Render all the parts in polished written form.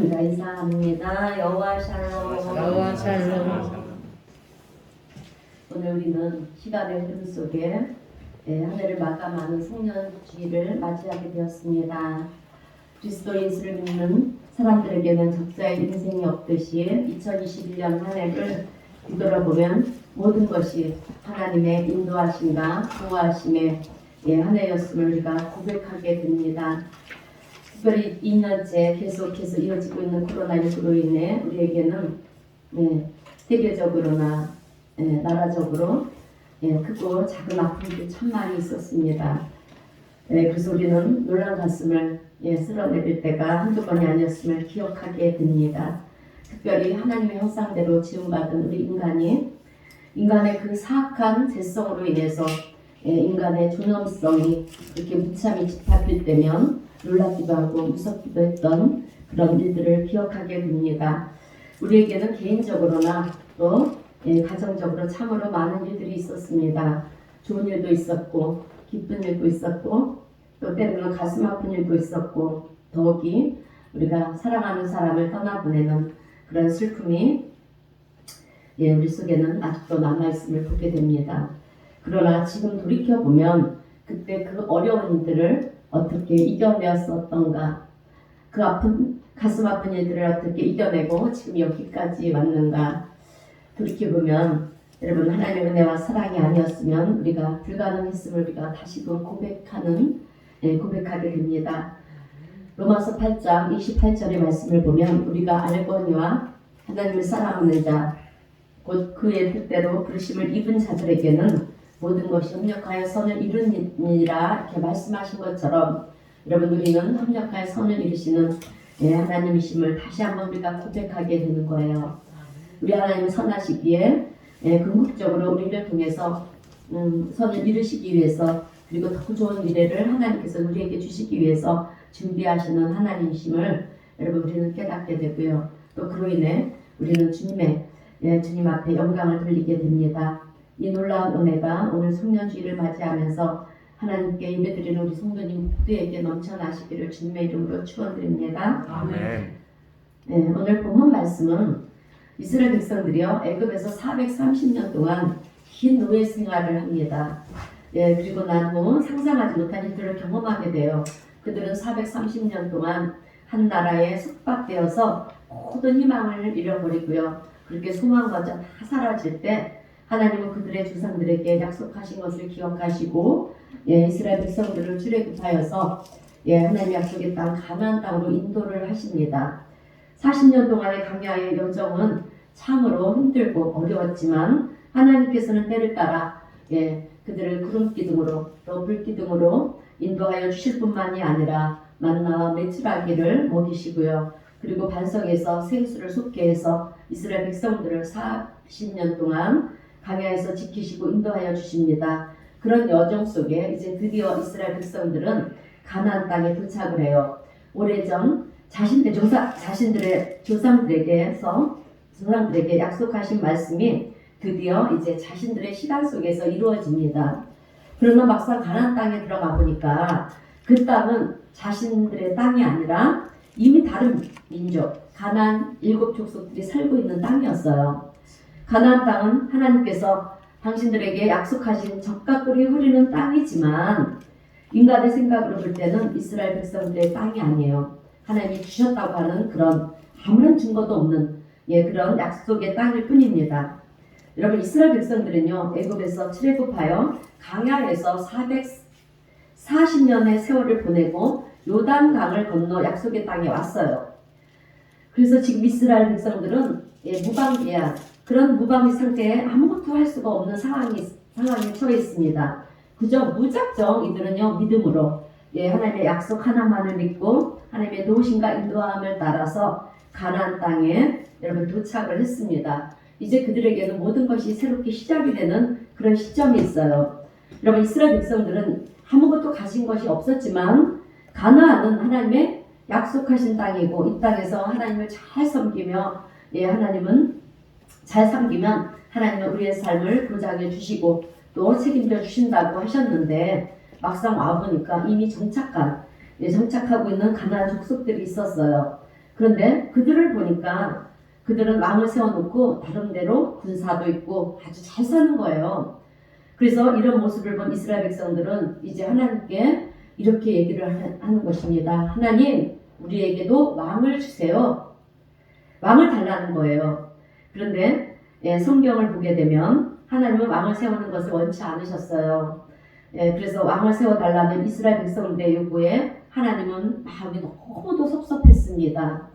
다 인사합니다. 여호와 샬롬. 여호와 샬롬. 오늘 우리는 시간의 흐름 속에 한 해를 마감하는 송년주일을 맞이하게 되었습니다. 그리스도 예수를 믿는 사람들에게는 적자의 인생이 없듯이 2021년 한 해를 뒤돌아보면 모든 것이 하나님의 인도하심과 보호하심의 한 해였음을 우리가 고백하게 됩니다. 특별히 2년째 계속해서 이어지고 있는 코로나19로 인해 우리에게는 세계적으로나 나라적으로 크고 작은 아픔들이 참 많이 있었습니다. 그래서 우리는 놀란 가슴을 쓸어내릴 때가 한두 번이 아니었음을 기억하게 됩니다. 특별히 하나님의 형상대로 지음받은 우리 인간의 그 사악한 죄성으로 인해서 인간의 존엄성이 이렇게 무참히 짓밟힐 때면 놀랍기도 하고 무섭기도 했던 그런 일들을 기억하게 됩니다. 우리에게는 개인적으로나 또 가정적으로 참으로 많은 일들이 있었습니다. 좋은 일도 있었고 기쁜 일도 있었고 또 때로는 가슴 아픈 일도 있었고 더욱이 우리가 사랑하는 사람을 떠나보내는 그런 슬픔이 우리 속에는 아직도 남아있음을 보게 됩니다. 그러나 지금 돌이켜보면 그때 그 어려운 일들을 어떻게 이겨냈었던가, 그 가슴 아픈 일들을 어떻게 이겨내고 지금 여기까지 왔는가 돌이켜보면 여러분 하나님의 은혜와 사랑이 아니었으면 우리가 불가능했음을 우리가 다시금 고백하게 됩니다. 로마서 8장 28절의 말씀을 보면 우리가 알거니와 하나님을 사랑하는 자 곧 그의 뜻대로 부르심을 입은 자들에게는 모든 것이 협력하여 선을 이루니라 이렇게 말씀하신 것처럼 여러분 우리는 협력하여 선을 이루시는 하나님이심을 다시 한번 우리가 고백하게 되는 거예요. 우리 하나님은 선하시기에 궁극적으로 우리를 통해서 선을 이루시기 위해서 그리고 더 좋은 미래를 하나님께서 우리에게 주시기 위해서 준비하시는 하나님이심을 여러분 우리는 깨닫게 되고요. 또 그로 인해 우리는 주님 앞에 영광을 돌리게 됩니다. 이 놀라운 은혜가 오늘 송년주일을 맞이하면서 하나님께 예배드리는 우리 성도님 모두에게 넘쳐나시기를 주님의 이름으로 축원드립니다. 아멘. 오늘 본문 말씀은 이스라엘 백성들이요 애굽에서 430년 동안 긴 노예 생활을 합니다. 그리고 난 후 상상하지 못한 일들을 경험하게 돼요. 그들은 430년 동안 한 나라에 속박되어서 모든 희망을 잃어버리고요. 그렇게 소망마저 다 사라질 때 하나님은 그들의 조상들에게 약속하신 것을 기억하시고 이스라엘 백성들을 출애굽하여서 하나님의 약속의 땅 가나안 땅으로 인도를 하십니다. 40년 동안의 광야의 여정은 참으로 힘들고 어려웠지만 하나님께서는 때를 따라 그들을 구름기둥으로 또 불기둥으로 인도하여 주실 뿐만이 아니라 만나와 메추라기를 먹이시고요. 그리고 반석에서 생수를 솟게 해서 이스라엘 백성들을 40년 동안 광야에서 지키시고 인도하여 주십니다. 그런 여정 속에 이제 드디어 이스라엘 백성들은 가나안 땅에 도착을 해요. 오래전 자신들의 조상들에게 약속하신 말씀이 드디어 이제 자신들의 시간 속에서 이루어집니다. 그러나 막상 가나안 땅에 들어가 보니까 그 땅은 자신들의 땅이 아니라 이미 다른 민족, 가나안 7족속들이 살고 있는 땅이었어요. 가나안 땅은 하나님께서 당신들에게 약속하신 젖과 꿀이 흐르는 땅이지만 인간의 생각으로 볼 때는 이스라엘 백성들의 땅이 아니에요. 하나님이 주셨다고 하는 그런 아무런 증거도 없는 그런 약속의 땅일 뿐입니다. 여러분 이스라엘 백성들은요 애굽에서 출애굽하여 광야에서 440년의 세월을 보내고 요단강을 건너 약속의 땅에 왔어요. 그래서 지금 이스라엘 백성들은 무방비야 그런 무방비 상태에 아무것도 할 수가 없는 상황에 처해 있습니다. 그저 무작정 이들은요 믿음으로 하나님의 약속 하나만을 믿고 하나님의 도우심과 인도함을 따라서 가나안 땅에 여러분 도착을 했습니다. 이제 그들에게는 모든 것이 새롭게 시작이 되는 그런 시점이 있어요. 여러분 이스라엘 백성들은 아무것도 가진 것이 없었지만 가나안은 하나님의 약속하신 땅이고 이 땅에서 하나님을 잘 섬기며 잘 섬기면 하나님은 우리의 삶을 보장해 주시고 또 책임져 주신다고 하셨는데 막상 와보니까 이미 정착하고 있는 가나안 족속들이 있었어요. 그런데 그들을 보니까 그들은 왕을 세워놓고 나름대로 군사도 있고 아주 잘 사는 거예요. 그래서 이런 모습을 본 이스라엘 백성들은 이제 하나님께 이렇게 얘기를 하는 것입니다. 하나님, 우리에게도 왕을 주세요. 왕을 달라는 거예요. 그런데 성경을 보게 되면 하나님은 왕을 세우는 것을 원치 않으셨어요. 그래서 왕을 세워달라는 이스라엘 백성들의 요구에 하나님은 마음이 너무도 섭섭했습니다.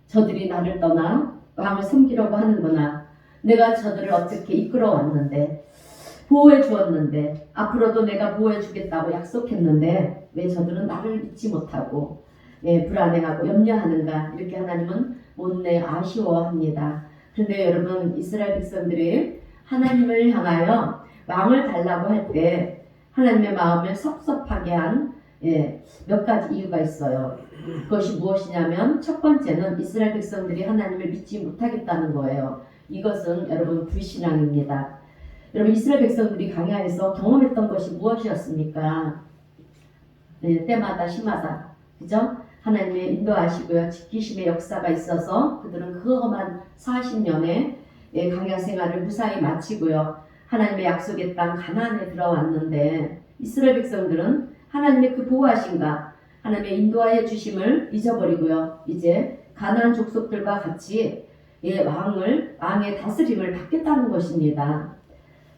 저들이 나를 떠나 왕을 섬기려고 하는구나. 내가 저들을 어떻게 이끌어 왔는데, 보호해 주었는데, 앞으로도 내가 보호해 주겠다고 약속했는데 왜 저들은 나를 믿지 못하고 불안해하고 염려하는가. 이렇게 하나님은 못내 아쉬워합니다. 그런데 여러분, 이스라엘 백성들이 하나님을 향하여 왕을 달라고 할 때 하나님의 마음을 섭섭하게 한 몇 가지 이유가 있어요. 그것이 무엇이냐면 첫 번째는 이스라엘 백성들이 하나님을 믿지 못하겠다는 거예요. 이것은 여러분 불신앙입니다. 여러분, 이스라엘 백성들이 광야에서 경험했던 것이 무엇이었습니까? 때마다 시마다, 그죠? 하나님의 인도하시고요, 지키심의 역사가 있어서 그들은 그것만 40년의 광야 생활을 무사히 마치고요, 하나님의 약속의 땅 가나안에 들어왔는데 이스라엘 백성들은 하나님의 그 보호하심과 하나님의 인도하여 주심을 잊어버리고요, 이제 가나안 족속들과 같이 왕의 다스림을 받겠다는 것입니다.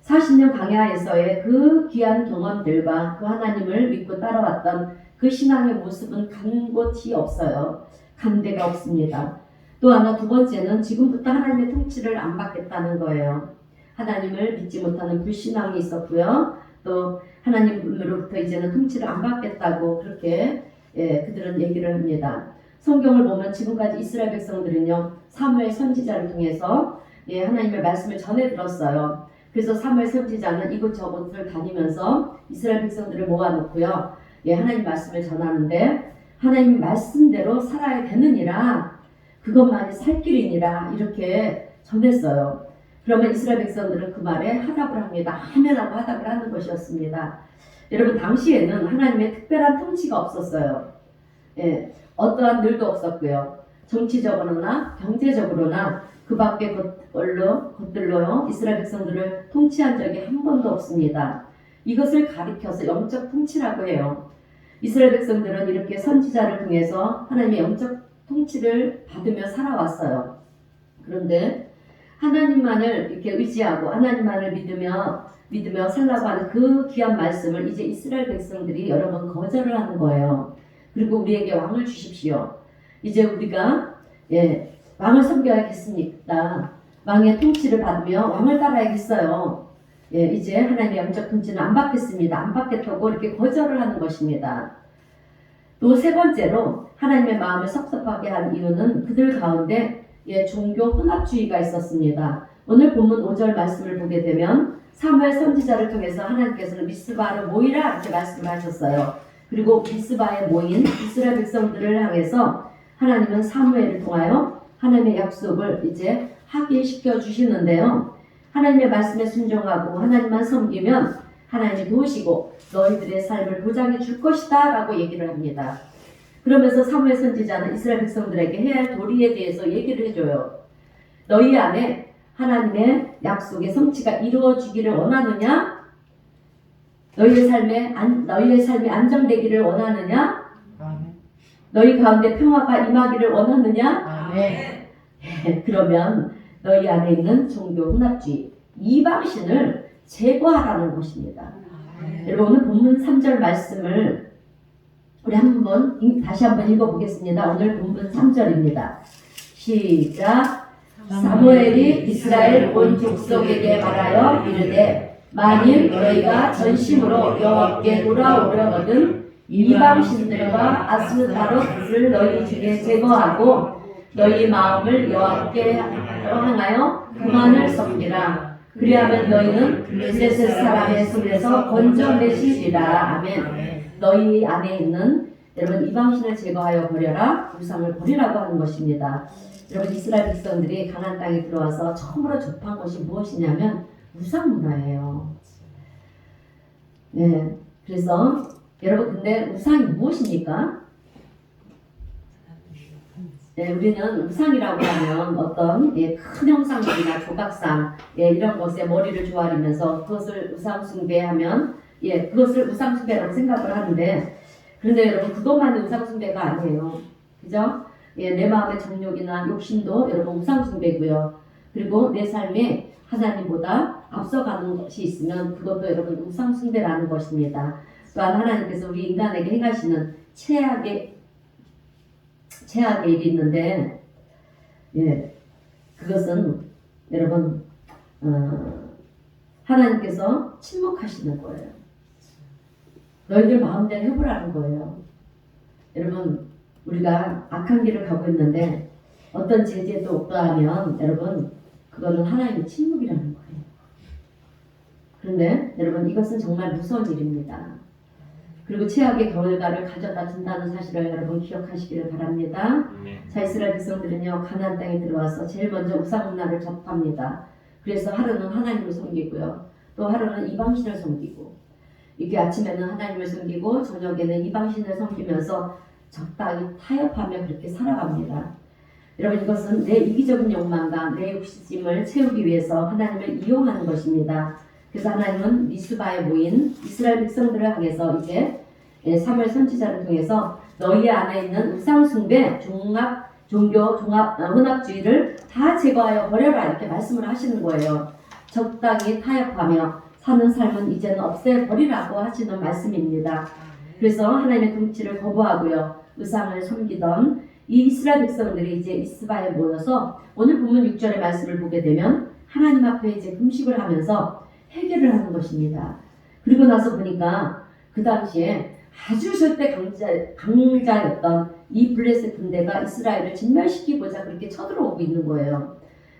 40년 광야에서의 그 귀한 경험들과 그 하나님을 믿고 따라왔던 그 신앙의 모습은 간 곳이 없어요. 간 데가 없습니다. 또 하나, 두 번째는 지금부터 하나님의 통치를 안 받겠다는 거예요. 하나님을 믿지 못하는 불신앙이 있었고요. 또 하나님으로부터 이제는 통치를 안 받겠다고 그렇게 그들은 얘기를 합니다. 성경을 보면 지금까지 이스라엘 백성들은요, 사무엘 선지자를 통해서 하나님의 말씀을 전해 들었어요. 그래서 사무엘 선지자는 이곳저곳을 다니면서 이스라엘 백성들을 모아놓고요, 하나님 말씀을 전하는데 하나님 말씀대로 살아야 되느니라, 그것만이 살 길이니라 이렇게 전했어요. 그러면 이스라엘 백성들은 그 말에 화답을 합니다. 아멘하고 화답을 하는 것이었습니다. 여러분, 당시에는 하나님의 특별한 통치가 없었어요. 어떠한 일도 없었고요. 정치적으로나 경제적으로나 그 밖의 것들로요, 이스라엘 백성들을 통치한 적이 한 번도 없습니다. 이것을 가리켜서 영적 통치라고 해요. 이스라엘 백성들은 이렇게 선지자를 통해서 하나님의 영적 통치를 받으며 살아왔어요. 그런데 하나님만을 이렇게 의지하고 하나님만을 믿으며 살라고 하는 그 귀한 말씀을 이제 이스라엘 백성들이 여러 번 거절을 하는 거예요. 그리고 우리에게 왕을 주십시오. 이제 우리가 왕을 섬겨야겠습니다. 왕의 통치를 받으며 왕을 따라야겠어요. 이제 하나님의 영적 통치는 안 받겠습니다. 안 받겠다고 이렇게 거절을 하는 것입니다. 또 세 번째로 하나님의 마음을 섭섭하게 한 이유는 그들 가운데 종교 혼합주의가 있었습니다. 오늘 본문 5절 말씀을 보게 되면 사무엘 선지자를 통해서 하나님께서는 미스바로 모이라 이렇게 말씀을 하셨어요. 그리고 미스바에 모인 이스라엘 백성들을 향해서 하나님은 사무엘을 통하여 하나님의 약속을 이제 확인시켜 주시는데요. 하나님의 말씀에 순종하고 하나님만 섬기면 하나님이 도우시고 너희들의 삶을 보장해 줄 것이다 라고 얘기를 합니다. 그러면서 사무엘 선지자는 이스라엘 백성들에게 해야 할 도리에 대해서 얘기를 해줘요. 너희 안에 하나님의 약속의 성취가 이루어지기를 원하느냐? 너희의 삶이 안정되기를 원하느냐? 너희 가운데 평화가 임하기를 원하느냐? 그러면 너희 안에 있는 종교 혼합주의, 이방신을 제거하라는 것입니다. 여러분, 오늘 본문 3절 말씀을 우리 다시 한번 읽어보겠습니다. 오늘 본문 3절입니다. 시작. 사무엘이 이스라엘 온 족속에게 말하여 이르되 만일 너희가 전심으로 여호와께 돌아오려거든 이방 신들과 아스타롯을 너희 중에 제거하고 너희 마음을 여호와께 향하여 그만을 섬기라. 그리하면 너희는 블레셋 사람의 손에서 건져내시리라. 아멘. 너희 안에 있는 여러분 이방신을 제거하여 버려라. 우상을 버리라고 하는 것입니다. 여러분, 이스라엘 백성들이 가나안 땅에 들어와서 처음으로 접한 것이 무엇이냐면 우상 문화예요. 그래서 여러분, 근데 우상이 무엇입니까? 우리는 우상이라고 하면 어떤 큰 형상들이나 조각상 이런 것에 머리를 조아리면서 그것을 우상 숭배하면 그것을 우상 숭배라고 생각을 하는데, 그런데 여러분 그것만이 우상 숭배가 아니에요. 그죠? 내 마음의 정욕이나 욕심도 여러분 우상 숭배고요. 그리고 내 삶에 하나님보다 앞서가는 것이 있으면 그것도 여러분 우상 숭배라는 것입니다. 또한 하나님께서 우리 인간에게 행하시는 최악의 일이 있는데, 그것은 여러분 하나님께서 침묵하시는 거예요. 너희들 마음대로 해보라는 거예요. 여러분 우리가 악한 길을 가고 있는데 어떤 제재도 없다면 여러분 그거는 하나님의 침묵이라는 거예요. 그런데 여러분 이것은 정말 무서운 일입니다. 그리고 최악의 결과를 가져다 준다는 사실을 여러분 기억하시기를 바랍니다. 자, 이스라엘 백성들은요 가나안 땅에 들어와서 제일 먼저 우상 문화를 접합니다. 그래서 하루는 하나님을 섬기고요, 또 하루는 이방신을 섬기고, 이게 아침에는 하나님을 섬기고 저녁에는 이방신을 섬기면서 적당히 타협하며 그렇게 살아갑니다. 여러분 이것은 내 이기적인 욕망과 내 욕심을 채우기 위해서 하나님을 이용하는 것입니다. 그래서 하나님은 미스바에 모인 이스라엘 백성들을 향해서 이제 사무엘 선지자를 통해서 너희 안에 있는 우상 숭배, 혼합주의를 다 제거하여 버려라 이렇게 말씀을 하시는 거예요. 적당히 타협하며 사는 삶은 이제는 없애버리라고 하시는 말씀입니다. 그래서 하나님의 통치를 거부하고요, 우상을 섬기던 이 이스라엘 백성들이 이제 미스바에 모여서 오늘 본문 6절의 말씀을 보게 되면 하나님 앞에 이제 금식을 하면서 해결을 하는 것입니다. 그리고 나서 보니까 그 당시에 아주 절대 강자였던 이 블레셋 군대가 이스라엘을 진멸시키고자 그렇게 쳐들어오고 있는 거예요.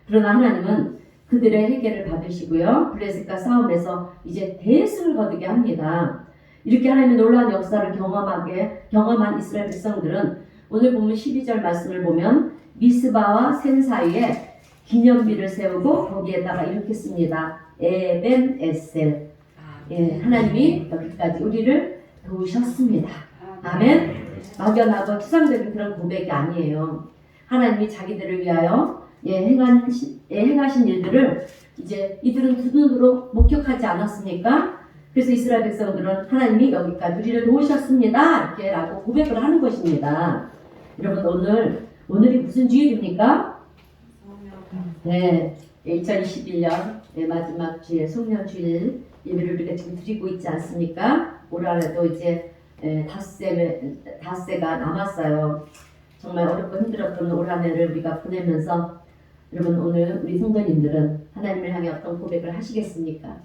그러나 하나님은 그들의 해결을 받으시고요, 블레셋과 싸움에서 이제 대승을 거두게 합니다. 이렇게 하나님의 놀라운 역사를 경험한 이스라엘 백성들은 오늘 보면 12절 말씀을 보면 미스바와 센 사이에 기념비를 세우고 거기에다가 이렇게 씁니다. 에벤 에셀. 하나님이 여기까지 우리를 도우셨습니다. 아멘. 막연하고 추상적인 그런 고백이 아니에요. 하나님이 자기들을 위하여 행하신 일들을 이제 이들은 두 눈으로 목격하지 않았습니까? 그래서 이스라엘 백성들은 하나님이 여기까지 우리를 도우셨습니다 이렇게 라고 고백을 하는 것입니다. 여러분 오늘이 무슨 주일입니까? 네, 2021년 마지막 주일 송년주일 예배를 우리가 지금 드리고 있지 않습니까? 올 한해도 이제 닷새가 남았어요. 정말 어렵고 힘들었던 올 한해를 우리가 보내면서 여러분 오늘 우리 성도님들은 하나님을 향해 어떤 고백을 하시겠습니까?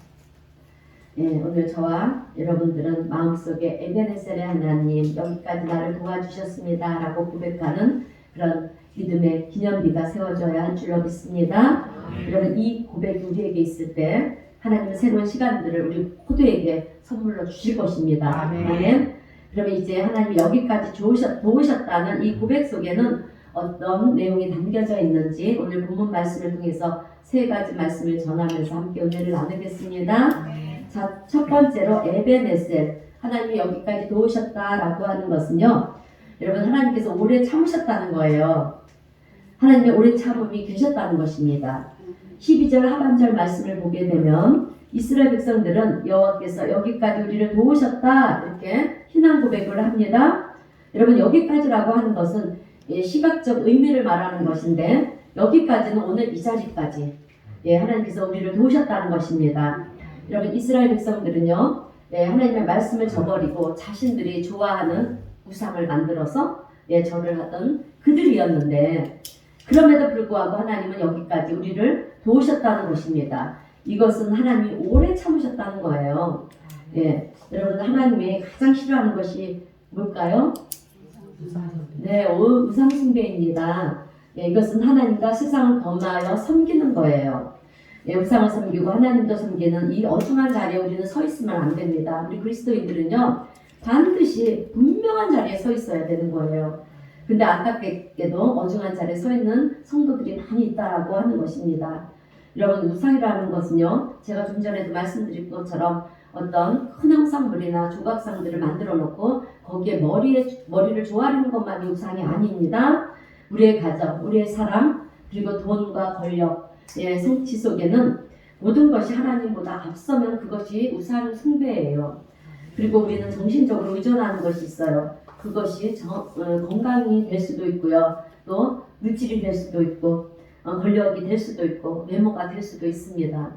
오늘 저와 여러분들은 마음속에 에베네셀의 하나님 여기까지 나를 도와주셨습니다 라고 고백하는 그런 믿음의 기념비가 세워져야 할 줄로 믿습니다. 여러분 이 고백이 우리에게 있을 때 하나님은 새로운 시간들을 우리 모두에게 선물로 주실 것입니다. 아멘. 그러면 이제 하나님이 여기까지 도우셨다는 이 고백 속에는 어떤 내용이 담겨져 있는지 오늘 본문 말씀을 통해서 세 가지 말씀을 전하면서 함께 은혜를 나누겠습니다. 자, 첫 번째로 에베네셀, 하나님이 여기까지 도우셨다라고 하는 것은요, 여러분 하나님께서 오래 참으셨다는 거예요. 하나님의 오래 참음이 계셨다는 것입니다. 12절 하반절 말씀을 보게 되면 이스라엘 백성들은 여호와께서 여기까지 우리를 도우셨다 이렇게 희난 고백을 합니다. 여러분 여기까지라고 하는 것은 시각적 의미를 말하는 것인데 여기까지는 오늘 이 자리까지 하나님께서 우리를 도우셨다는 것입니다. 여러분 이스라엘 백성들은요 하나님의 말씀을 저버리고 자신들이 좋아하는 우상을 만들어서 절을 하던 그들이었는데 그럼에도 불구하고 하나님은 여기까지 우리를 도우셨다는 것입니다. 이것은 하나님이 오래 참으셨다는 거예요. 여러분 하나님이 가장 싫어하는 것이 뭘까요? 우상 숭배입니다. 이것은 하나님과 세상을 범하여 섬기는 거예요. 우상을 섬기고 하나님도 섬기는 이 어중한 자리에 우리는 서 있으면 안 됩니다. 우리 그리스도인들은요 반드시 분명한 자리에 서 있어야 되는 거예요. 근데 안타깝게도 어중한 자리에 서 있는 성도들이 많이 있다라고 하는 것입니다. 여러분 우상이라는 것은요 제가 좀 전에도 말씀드린 것처럼 어떤 큰 형상물이나 조각상들을 만들어 놓고 거기에 머리를 조아리는 것만이 우상이 아닙니다. 우리의 가정, 우리의 사랑, 그리고 돈과 권력, 성취 속에는 모든 것이 하나님보다 앞서면 그것이 우상 숭배예요. 그리고 우리는 정신적으로 의존하는 것이 있어요. 그것이 건강이 될 수도 있고요. 또 물질이 될 수도 있고 권력이 될 수도 있고 외모가 될 수도 있습니다.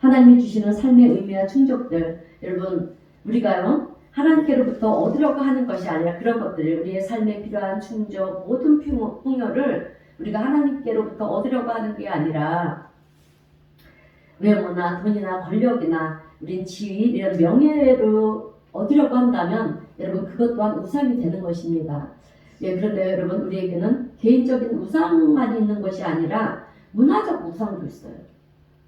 하나님이 주시는 삶의 의미와 충족들, 여러분 우리가요 하나님께로부터 얻으려고 하는 것이 아니라 그런 것들을 우리의 삶에 필요한 충족, 모든 풍요를 우리가 하나님께로부터 얻으려고 하는 게 아니라 외모나 돈이나 권력이나 우린 지위, 이런 명예로 얻으려고 한다면 여러분 그것 또한 우상이 되는 것입니다. 그런데 여러분 우리에게는 개인적인 우상만 있는 것이 아니라 문화적 우상도 있어요.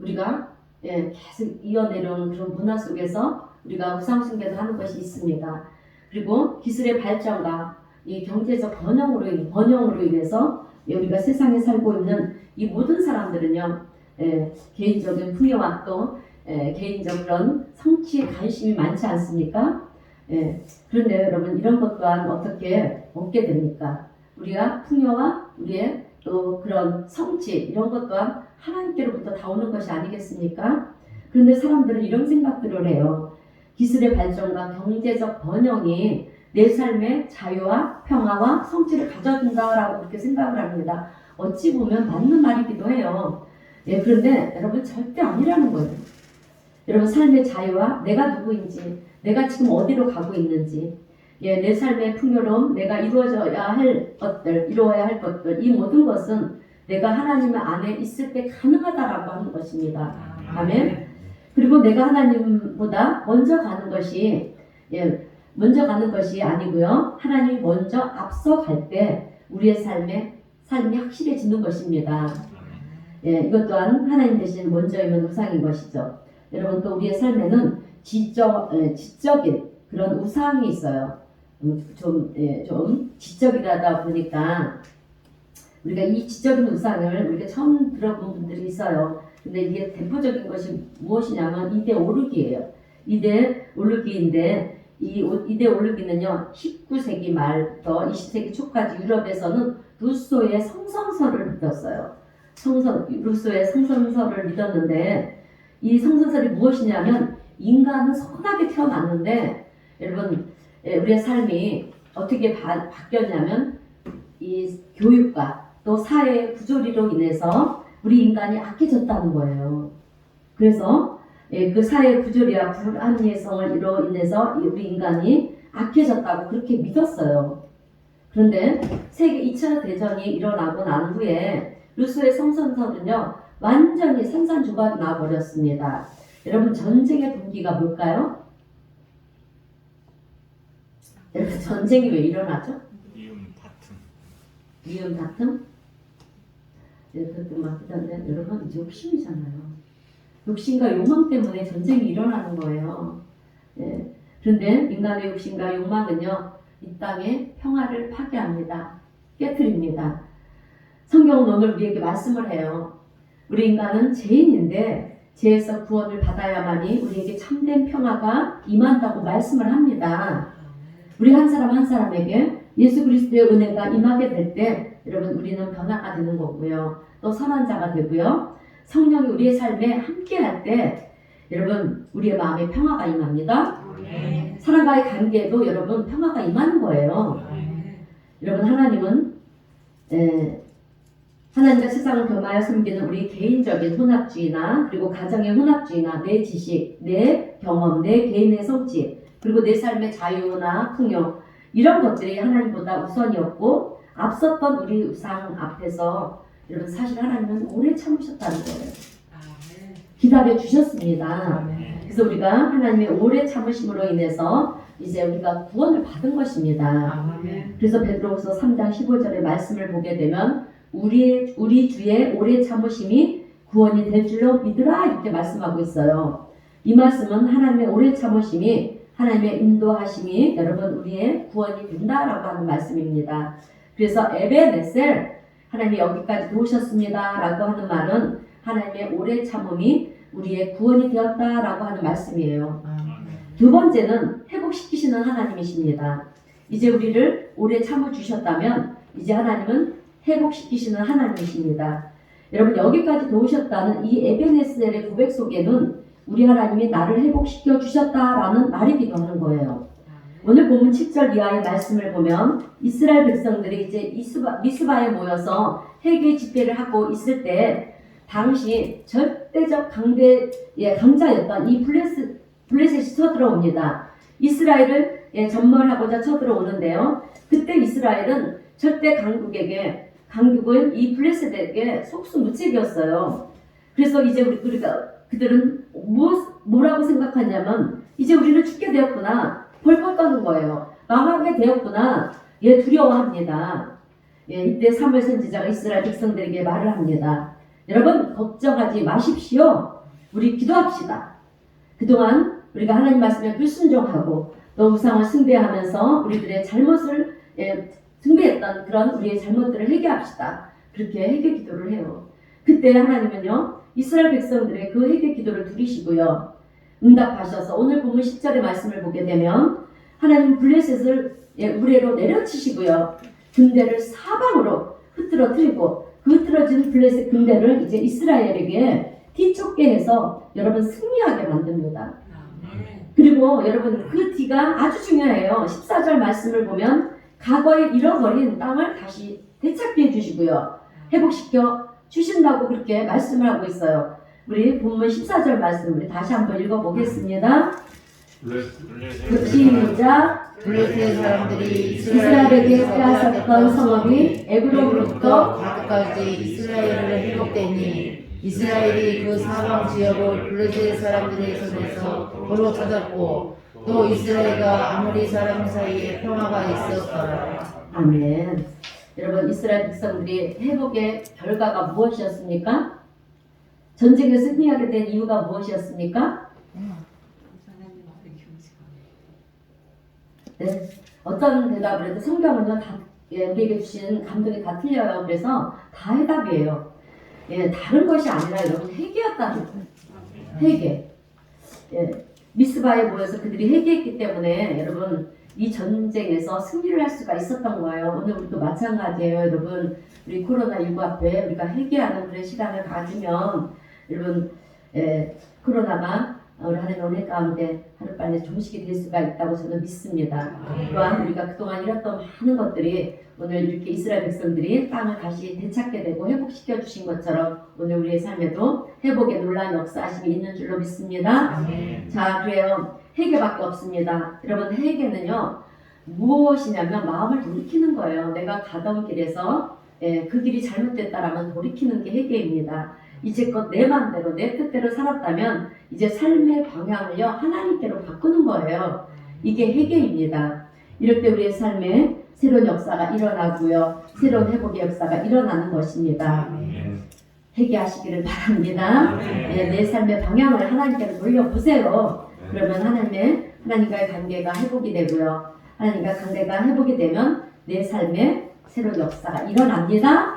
우리가 계속 이어내려온 그런 문화 속에서 우리가 우상 숭배도 하는 것이 있습니다. 그리고 기술의 발전과 이 경제적 번영으로 인해서 우리가 세상에 살고 있는 이 모든 사람들은요, 개인적인 풍요와 또 개인적 그런 성취에 관심이 많지 않습니까? 그런데 여러분 이런 것 또한 어떻게 얻게 됩니까? 우리가 풍요와 우리의 또 그런 성취 이런 것 또한 하나님께로부터 다 오는 것이 아니겠습니까? 그런데 사람들은 이런 생각들을 해요. 기술의 발전과 경제적 번영이 내 삶의 자유와 평화와 성취를 가져준다라고 그렇게 생각을 합니다. 어찌 보면 맞는 말이기도 해요. 그런데 여러분 절대 아니라는 거예요. 여러분 삶의 자유와 내가 누구인지, 내가 지금 어디로 가고 있는지, 내 삶의 풍요로움, 내가 이루어야 할 것들, 이 모든 것은 내가 하나님 안에 있을 때 가능하다라고 하는 것입니다. 아멘. 그리고 내가 하나님보다 먼저 가는 것이 아니고요. 하나님이 먼저 앞서 갈 때 우리의 삶이 확실해지는 것입니다. 이것 또한 하나님 대신 먼저이면 우상인 것이죠. 여러분 또 우리의 삶에는 지적인 그런 우상이 있어요. 좀 지적이라다 보니까 우리가 이 지적인 우상을 우리가 처음 들어본 분들이 있어요. 근데 이게 대표적인 것이 무엇이냐면 이대 오르기예요. 이대 오르기인데 이 이대 오르기는요 19세기 말부터 20세기 초까지 유럽에서는 루소의 성선설을 믿었어요. 루소의 성선설을 믿었는데 이 성선설이 무엇이냐면 인간은 선하게 태어났는데 여러분 우리의 삶이 어떻게 바뀌었냐면 이 교육과 또 사회의 부조리로 인해서 우리 인간이 악해졌다는 거예요. 그래서 그 사회의 부조리와 불합리성으로 인해서 우리 인간이 악해졌다고 그렇게 믿었어요. 그런데 세계 2차 대전이 일어나고 난 후에 루소의 성선설은요 완전히 산산조각이 나버렸습니다. 여러분 전쟁의 동기가 뭘까요? 여러분 전쟁이 왜 일어나죠? 미움 다툼? 그것도 막 그런데 여러분 욕심이잖아요. 욕심과 욕망 때문에 전쟁이 일어나는 거예요. 그런데 인간의 욕심과 욕망은요 이 땅의 평화를 파괴합니다. 깨트립니다. 성경은 오늘 우리에게 말씀을 해요. 우리 인간은 죄인인데 죄에서 구원을 받아야만이 우리에게 참된 평화가 임한다고 말씀을 합니다. 우리 한 사람 한 사람에게 예수 그리스도의 은혜가 임하게 될 때 여러분 우리는 변화가 되는 거고요. 또 선한 자가 되고요. 성령이 우리의 삶에 함께 할 때 여러분 우리의 마음에 평화가 임합니다. 사람과의 관계에도 여러분 평화가 임하는 거예요. 여러분 하나님은 하나님과 세상을 겸하여 섬기는 우리 개인적인 혼합주의나 그리고 가정의 혼합주의나 내 지식, 내 경험, 내 개인의 성취 그리고 내 삶의 자유나 풍요 이런 것들이 하나님보다 우선이었고 앞섰던 우리 우상 앞에서 여러분 사실 하나님은 오래 참으셨다는 거예요. 기다려 주셨습니다. 그래서 우리가 하나님의 오래 참으심으로 인해서 이제 우리가 구원을 받은 것입니다. 그래서 베드로후서 3장 15절의 말씀을 보게 되면 우리 주의 오래 참으심이 구원이 될 줄로 믿으라 이렇게 말씀하고 있어요. 이 말씀은 하나님의 오래 참으심이 하나님의 인도하심이 여러분 우리의 구원이 된다라고 하는 말씀입니다. 그래서 에베네셀 하나님이 여기까지 도우셨습니다 라고 하는 말은 하나님의 오래 참음이 우리의 구원이 되었다라고 하는 말씀이에요. 두 번째는 회복시키시는 하나님이십니다. 이제 우리를 오래 참아주셨다면 이제 하나님은 회복시키시는 하나님이십니다. 여러분 여기까지 도우셨다는 이 에베네셀의 고백 속에는 우리 하나님이 나를 회복시켜 주셨다라는 말이기도 하는 거예요. 오늘 본문 7절 이하의 말씀을 보면 이스라엘 백성들이 이제 미스바에 모여서 회개 집회를 하고 있을 때 당시 절대적 강자였던 이 블레셋이 쳐들어옵니다. 이스라엘을 전멸하고자 쳐들어오는데요. 그때 이스라엘은 절대 강국은 이 블레셋에게 속수무책이었어요. 그래서 이제 그들은 뭐라고 생각하냐면 이제 우리는 죽게 되었구나. 벌컥 떠는 거예요. 망하게 되었구나. 두려워합니다. 이때 사무엘 선지자가 이스라엘 백성들에게 말을 합니다. 여러분 걱정하지 마십시오. 우리 기도합시다. 그동안 우리가 하나님 말씀에 불순종하고 또 우상을 숭배하면서 우리들의 잘못을 숭배했던 그런 우리의 잘못들을 회개합시다. 그렇게 회개 기도를 해요. 그때 하나님은요 이스라엘 백성들의 그 회개 기도를 들으시고요 응답하셔서 오늘 본문 10절의 말씀을 보게 되면 하나님 블레셋을 우레로 내려치시고요 군대를 사방으로 흐트러뜨리고 그 흐트러진 블레셋 군대를 이제 이스라엘에게 뒤쫓게 해서 여러분 승리하게 만듭니다. 그리고 여러분 그 뒤가 아주 중요해요. 14절 말씀을 보면 과거에 잃어버린 땅을 다시 되찾게 해주시고요 회복시켜 주신다고 그렇게 말씀을 하고 있어요. 우리 본문 14절 말씀 우리 다시 한번 읽어보겠습니다. 시작. 블레셋 사람들이 이스라엘에게 빼앗았던 성읍이 애굽으로부터 가까이 이스라엘을 회복되니 이스라엘이 그 사방 지역을 블레셋 사람들의 손에서 도로 찾았고 또 이스라엘과 아모리 사람 사이에 평화가 있었더라. 아멘. 여러분 이스라엘 백성들이 회복의 결과가 무엇이었습니까? 전쟁에 승리하게 된 이유가 무엇이었습니까? 네, 어떤 대답을 해도 성경은요 다 우리에게 주신 감동이 다 틀려요. 그래서 다 해답이에요. 다른 것이 아니라 여러분 회개였다는 거예요. 회개. 미스바에 모여서 그들이 회개했기 때문에 여러분 이 전쟁에서 승리를 할 수가 있었던 거예요. 오늘 우리도 마찬가지예요. 여러분 우리 코로나19 앞에 우리가 회개하는 그런 시간을 가지면 여러분 코로나가 우리 하나님 은혜 가운데 하루빨리 종식이 될 수가 있다고 저는 믿습니다. 또한 우리가 그동안 잃었던 많은 것들이 오늘 이렇게 이스라엘 백성들이 땅을 다시 되찾게 되고 회복시켜 주신 것처럼 오늘 우리의 삶에도 회복의 놀라운 역사하심이 있는 줄로 믿습니다. 자, 그래요. 회개밖에 없습니다. 여러분 회개는요 무엇이냐면 마음을 돌이키는 거예요. 내가 가던 길에서 그 길이 잘못됐다라면 돌이키는 게 회개입니다. 이제껏 내 마음대로 내 뜻대로 살았다면 이제 삶의 방향을요 하나님께로 바꾸는 거예요. 이게 회개입니다. 이럴 때 우리의 삶에 새로운 역사가 일어나고요 새로운 회복의 역사가 일어나는 것입니다. 회개하시기를 바랍니다. 내 삶의 방향을 하나님께로 돌려보세요. 그러면 하나님과의 관계가 회복이 되고요 하나님과 관계가 회복이 되면 내 삶에 새로운 역사가 일어납니다.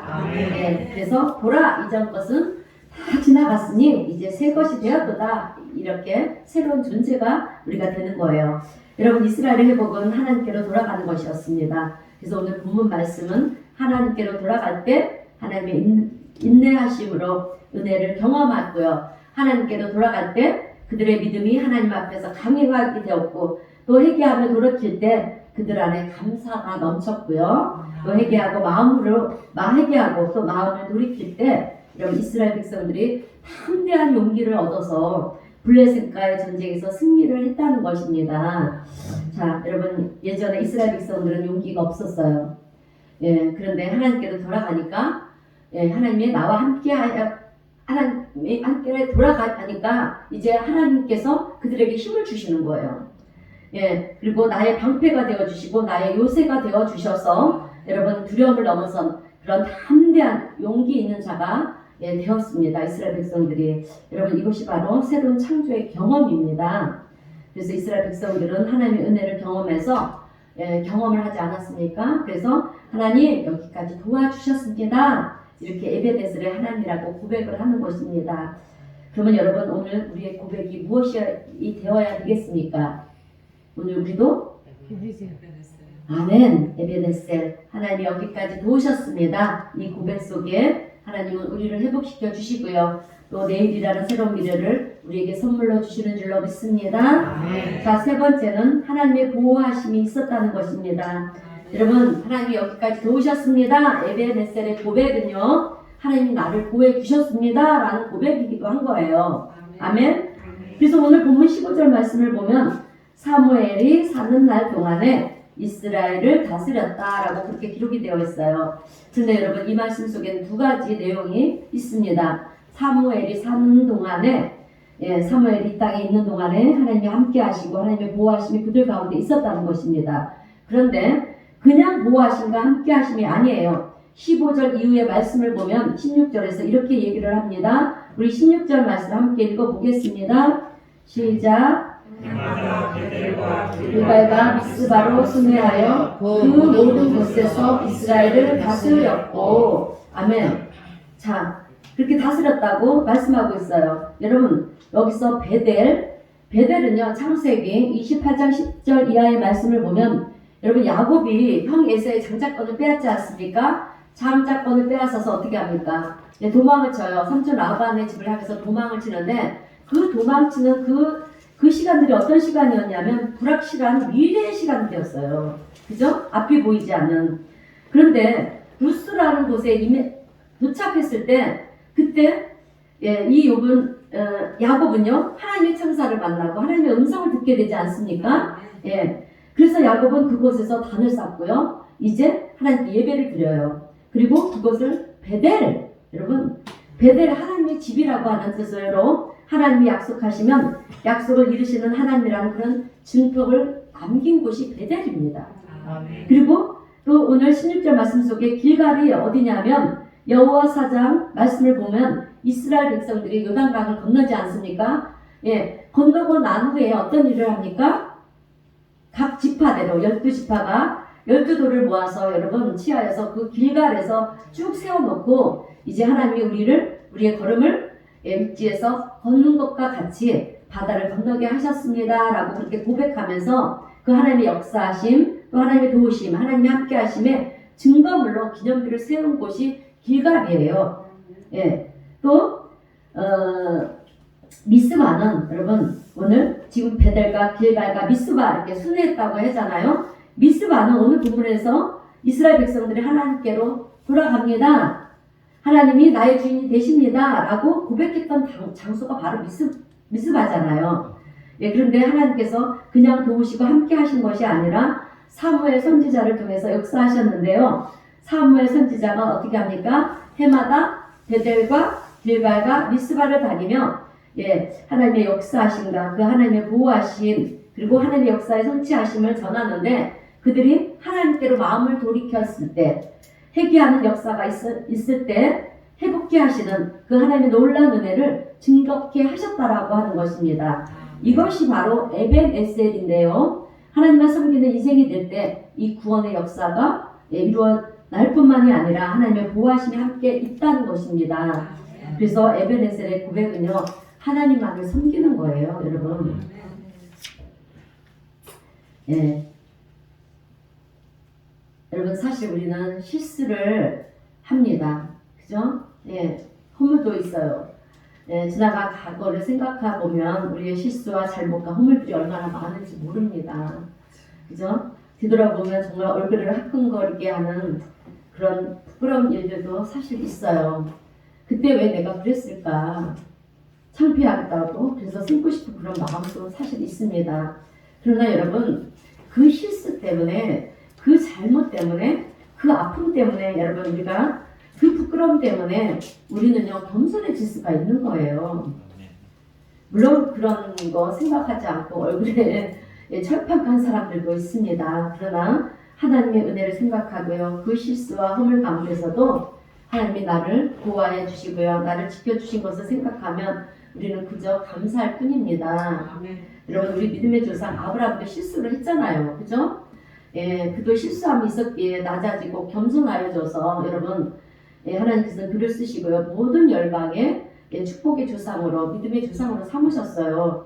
그래서 보라 이전 것은 다 지나갔으니 이제 새 것이 되었도다. 이렇게 새로운 존재가 우리가 되는 거예요. 여러분 이스라엘의 회복은 하나님께로 돌아가는 것이었습니다. 그래서 오늘 본문 말씀은 하나님께로 돌아갈 때 하나님의 인내하심으로 은혜를 경험하고요. 하나님께로 돌아갈 때 그들의 믿음이 하나님 앞에서 강해하게 되었고 또 회개하며 돌이킬 때 그들 안에 감사가 넘쳤고요. 또 회개하고 또 마음을 돌이킬 때 여러분 이스라엘 백성들이 담대한 용기를 얻어서 블레셋과의 전쟁에서 승리를 했다는 것입니다. 자, 여러분 예전에 이스라엘 백성들은 용기가 없었어요. 그런데 하나님께로 돌아가니까 하나님이 나와 하나님이 함께 돌아가니까 이제 하나님께서 그들에게 힘을 주시는 거예요. 그리고 나의 방패가 되어 주시고 나의 요새가 되어 주셔서 여러분 두려움을 넘어선 그런 담대한 용기 있는 자가 되었습니다. 이스라엘 백성들이. 여러분 이것이 바로 새로운 창조의 경험입니다. 그래서 이스라엘 백성들은 하나님의 은혜를 경험해서 경험을 하지 않았습니까? 그래서 하나님 여기까지 도와주셨습니다. 이렇게 에베네셀의 하나님이라고 고백을 하는 것입니다. 그러면 여러분 오늘 우리의 고백이 무엇이 되어야 되겠습니까? 오늘 우리도 아멘. 에베네셀 하나님이 여기까지 도우셨습니다. 이 고백 속에 하나님은 우리를 회복시켜 주시고요. 또 내일이라는 새로운 미래를 우리에게 선물로 주시는 줄로 믿습니다. 아멘. 자, 세 번째는 하나님의 보호하심이 있었다는 것입니다. 여러분, 하나님이 여기까지 도우셨습니다. 에베네셀의 고백은요, 하나님이 나를 보호해 주셨습니다 라는 고백이기도 한 거예요. 아멘. 그래서 오늘 본문 15절 말씀을 보면 사무엘이 사는 날 동안에 이스라엘을 다스렸다라고 그렇게 기록이 되어 있어요. 근데 여러분, 이 말씀 속에는 두 가지 내용이 있습니다. 사무엘이 사는 동안에, 사무엘이 이 땅에 있는 동안에 하나님이 함께 하시고 하나님의 보호하심이 그들 가운데 있었다는 것입니다. 그런데 그냥 보호하심과 함께 하심이 아니에요. 15절 이후의 말씀을 보면 16절에서 이렇게 얘기를 합니다. 우리 16절 말씀 함께 읽어보겠습니다. 시작. 해마다 베델과 길갈과 미스바로 순회하여 그 모든 곳에서 이스라엘을 다스렸고. 아멘. 자, 그렇게 다스렸다고 말씀하고 있어요. 여러분, 여기서 베델은요, 창세기 28장 10절 이하의 말씀을 보면, 여러분, 야곱이 형 에서의 장자권을 빼앗지 않습니까? 장자권을 빼앗아서 어떻게 합니까? 도망을 쳐요. 삼촌 라반의 집을 향해서 도망을 치는데, 그 도망치는 그 시간들이 어떤 시간이었냐면 불확실한 미래의 시간이었어요. 그죠? 앞이 보이지 않는. 그런데 루스라는 곳에 도착했을 때, 그때 이 야곱은요, 하나님의 천사를 만나고 하나님의 음성을 듣게 되지 않습니까? 그래서 야곱은 그곳에서 단을 쌓고요, 이제 하나님께 예배를 드려요. 그리고 그것을 여러분, 베델 하나님의 집이라고 하는 뜻으로 하나님이 약속하시면 약속을 이루시는 하나님이라는 그런 증표를 남긴 곳이 베델입니다. 그리고 또 오늘 16절 말씀 속에 길갈이 어디냐면 여호와 사장 말씀을 보면 이스라엘 백성들이 요단강을 건너지 않습니까? 건너고 난 후에 어떤 일을 합니까? 각 지파대로 12지파가 12돌을 모아서 여러분 치하여서 그 길갈에서 쭉 세워놓고 이제 하나님이 우리의 걸음을 육지에서 걷는 것과 같이 바다를 건너게 하셨습니다 라고 그렇게 고백하면서 그 하나님의 역사하심, 또 하나님의 도우심, 하나님의 함께 하심의 증거물로 기념비를 세운 곳이 길갈이에요. 또 미스바는 여러분 오늘 지금 베델과 길갈과 미스바 이렇게 순회했다고 하잖아요. 미스바는 오늘 본문에서 이스라엘 백성들이 하나님께로 돌아갑니다. 하나님이 나의 주인이 되십니다 라고 고백했던 장소가 바로 미스바잖아요. 그런데 하나님께서 그냥 도우시고 함께 하신 것이 아니라 사무엘 선지자를 통해서 역사하셨는데요. 사무엘 선지자가 어떻게 합니까? 해마다 베델과 길갈과 미스바를 다니며 하나님의 역사하심과 그 하나님의 보호하심 그리고 하나님의 역사의 성취하심을 전하는데, 그들이 하나님께로 마음을 돌이켰을 때, 회개하는 역사가 있을 때 회복케 하시는 그 하나님의 놀라운 은혜를 증거케 하셨다라고 하는 것입니다. 이것이 바로 에벤에셀인데요. 하나님만 섬기는 인생이 될 때 이 구원의 역사가 이루어날 뿐만이 아니라 하나님의 보호하심이 함께 있다는 것입니다. 그래서 에벤에셀의 고백은요, 하나님만을 섬기는 거예요, 여러분. 여러분, 사실 우리는 실수를 합니다. 그죠? 허물도 있어요. 지나간 과거를 생각해 보면 우리의 실수와 잘못과 허물들이 얼마나 많은지 모릅니다. 그죠? 뒤돌아보면 정말 얼굴을 화끈거리게 하는 그런 부끄러운 일들도 사실 있어요. 그때 왜 내가 그랬을까? 창피하기도 그래서 숨고 싶은 그런 마음도 사실 있습니다. 그러나 여러분, 그 실수 때문에, 그 잘못 때문에, 그 아픔 때문에 여러분, 우리가 그 부끄러움 때문에 우리는요, 겸손해질 수가 있는 거예요. 물론 그런 거 생각하지 않고 얼굴에 철판한 사람들도 있습니다. 그러나 하나님의 은혜를 생각하고요, 그 실수와 허물 가운데서도 하나님이 나를 보호해 주시고요, 나를 지켜주신 것을 생각하면 우리는 그저 감사할 뿐입니다. 여러분, 우리 믿음의 조상 아브라함도 실수를 했잖아요. 그죠? 그도 실수함이 있었기에 낮아지고 겸손하여져서 여러분, 하나님께서 글을 쓰시고요, 모든 열방의 축복의 조상으로, 믿음의 조상으로 삼으셨어요.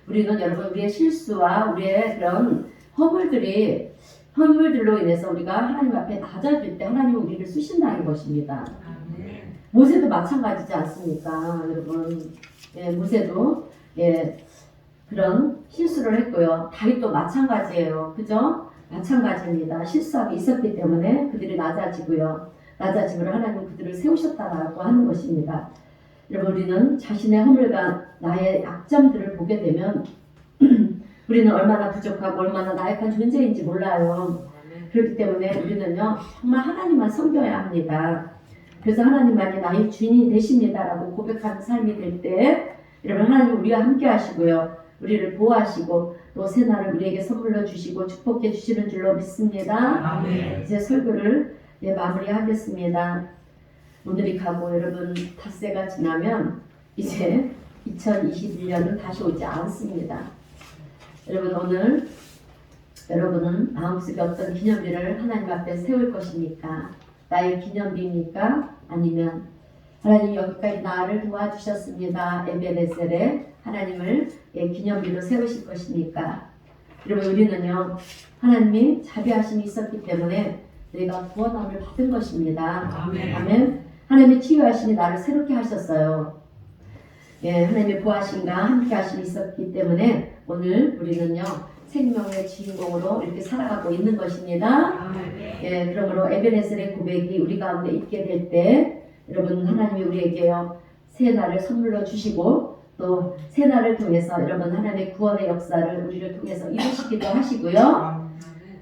우리는 여러분, 우리의 실수와 우리의 그런 허물들이 허물들로 인해서 우리가 하나님 앞에 낮아질 때 하나님은 우리를 쓰신다는 것입니다. 아멘. 모세도 마찬가지지 않습니까, 여러분? 예, 모세도 그런 실수를 했고요. 다윗도 마찬가지예요. 그죠? 마찬가지입니다. 실수함이 있었기 때문에 그들이 낮아지고요. 낮아짐으로 하나님은 그들을 세우셨다라고 하는 것입니다. 여러분, 우리는 자신의 허물과 나의 약점들을 보게 되면 우리는 얼마나 부족하고 얼마나 나약한 존재인지 몰라요. 그렇기 때문에 우리는요, 정말 하나님만 섬겨야 합니다. 그래서 하나님만이 나의 주인이 되십니다라고 고백하는 삶이 될 때, 여러분, 하나님 우리와 함께 하시고요, 우리를 보호하시고 또 새날을 우리에게 선물로 주시고 축복해 주시는 줄로 믿습니다. 아멘. 이제 설교를 마무리하겠습니다. 오늘이 가고 여러분 닷새가 지나면 이제 2021년은 다시 오지 않습니다. 여러분, 오늘 여러분은 마음속에 어떤 기념비를 하나님 앞에 세울 것입니까? 나의 기념비입니까? 아니면 하나님 여기까지 나를 도와주셨습니다, 에베네셀에 하나님을 기념비로 세우실 것입니까? 여러분, 우리는요, 하나님이 자비하심이 있었기 때문에 내가 구원함을 받은 것입니다. 아멘. 아멘. 하나님의 치유하심이 나를 새롭게 하셨어요. 하나님의 보호하심과 함께 하심이 있었기 때문에 오늘 우리는요, 생명의 주인공으로 이렇게 살아가고 있는 것입니다. 아멘. 그러므로 에베네셀의 고백이 우리 가운데 있게 될 때, 여러분, 하나님이 우리에게요, 새 날을 선물로 주시고 또 새 날을 통해서 여러분 하나님의 구원의 역사를 우리를 통해서 이루시기도 하시고요.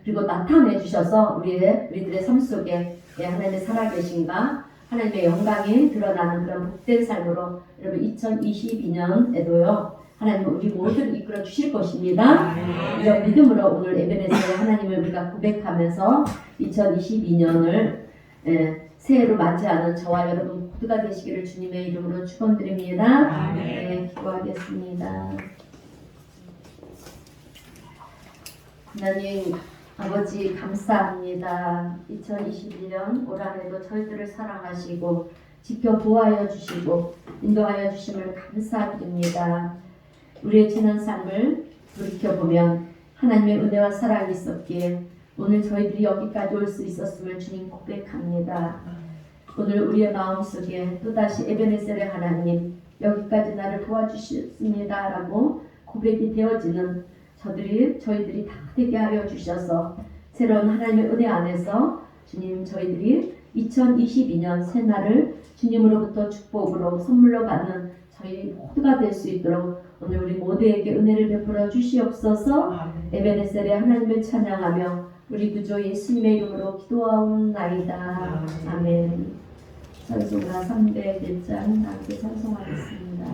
그리고 나타내 주셔서 우리들의 삶 속에 하나님의 살아계신가, 하나님의 영광이 드러나는 그런 복된 삶으로 여러분 2022년에도요, 하나님은 우리 모두를 이끌어 주실 것입니다. 이런 믿음으로 오늘 에베네셀의 하나님을 우리가 고백하면서 2022년을 새해로 맞이하는 저와 여러분 모두가 되시기를 주님의 이름으로 축원드립니다. 기도하겠습니다. 하나님 아버지, 감사합니다. 2021년 올 한해도 저희들을 사랑하시고 지켜 보호하여 주시고 인도하여 주심을 감사드립니다. 우리의 지난 삶을 돌이켜보면 하나님의 은혜와 사랑이 있었기에 오늘 저희들이 여기까지 올 수 있었음을 주님 고백합니다. 오늘 우리의 마음속에 또다시 에베네셀의 하나님, 여기까지 나를 도와주셨습니다 라고 고백이 되어지는 저희들이 다 되게 하여 주셔서 새로운 하나님의 은혜 안에서 주님, 저희들이 2022년 새날을 주님으로부터 축복으로 선물로 받는 저희 모두가 될 수 있도록 오늘 우리 모두에게 은혜를 베풀어 주시옵소서. 에베네셀의 하나님을 찬양하며 우리 구주 예수님의 이름으로 기도하옵나이다. 아멘. 찬송가 301장 함께 찬송하겠습니다.